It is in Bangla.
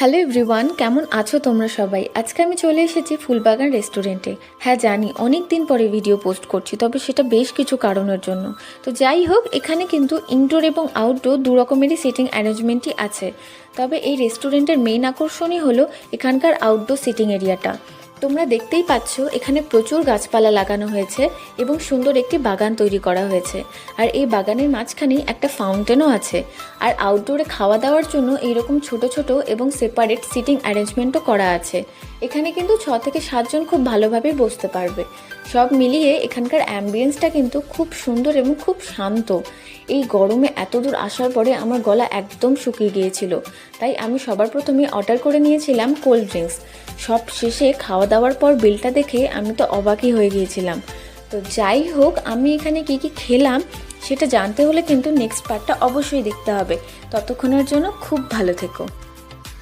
হ্যালো এভরিওয়ান, কেমন আছো তোমরা সবাই? আজকে আমি চলে এসেছি ফুলবাগান রেস্টুরেন্টে। হ্যাঁ জানি অনেক দিন পরে ভিডিও পোস্ট করছি, তবে সেটা বেশ কিছু কারণের জন্য। তো যাই হোক, এখানে কিন্তু ইনডোর এবং আউটডোর দু রকমেরই সিটিং অ্যারেঞ্জমেন্টই আছে। তবে এই রেস্টুরেন্টের মেইন আকর্ষণই হলো এখানকার আউটডোর সিটিং এরিয়াটা। তোমরা দেখতেই পাচ্ছ এখানে প্রচুর গাছপালা লাগানো হয়েছে এবং সুন্দর একটি বাগান তৈরি করা হয়েছে। আর এই বাগানের মাঝখানেই একটা ফাউন্টেনও আছে। আর আউটডোরে খাওয়া দাওয়ার জন্য এইরকম ছোট ছোট এবং সেপারেট সিটিং অ্যারেঞ্জমেন্টও করা আছে। এখানে কিন্তু 6 থেকে 7 জন খুব ভালোভাবে বসতে পারবে। সব মিলিয়ে এখানকার অ্যাম্বিয়েন্সটা কিন্তু খুব সুন্দর এবং খুব শান্ত। এই গরমে এত দূর আসার পরে আমার গলা একদম শুকিয়ে গিয়েছিল, তাই আমি সবার প্রথমে অর্ডার করে নিয়েছিলাম কোল্ড ড্রিঙ্কস। সব শেষে খাওয়া দাওয়ার পর বিলটা দেখে আমি তো অবাকই হয়ে গিয়েছিলাম। তো যাই হোক, আমি এখানে কি কি খেলাম সেটা জানতে হলে কিন্তু নেক্সট পার্টটা অবশ্যই দেখতে হবে। ততক্ষণের জন্য খুব ভালো থেকো।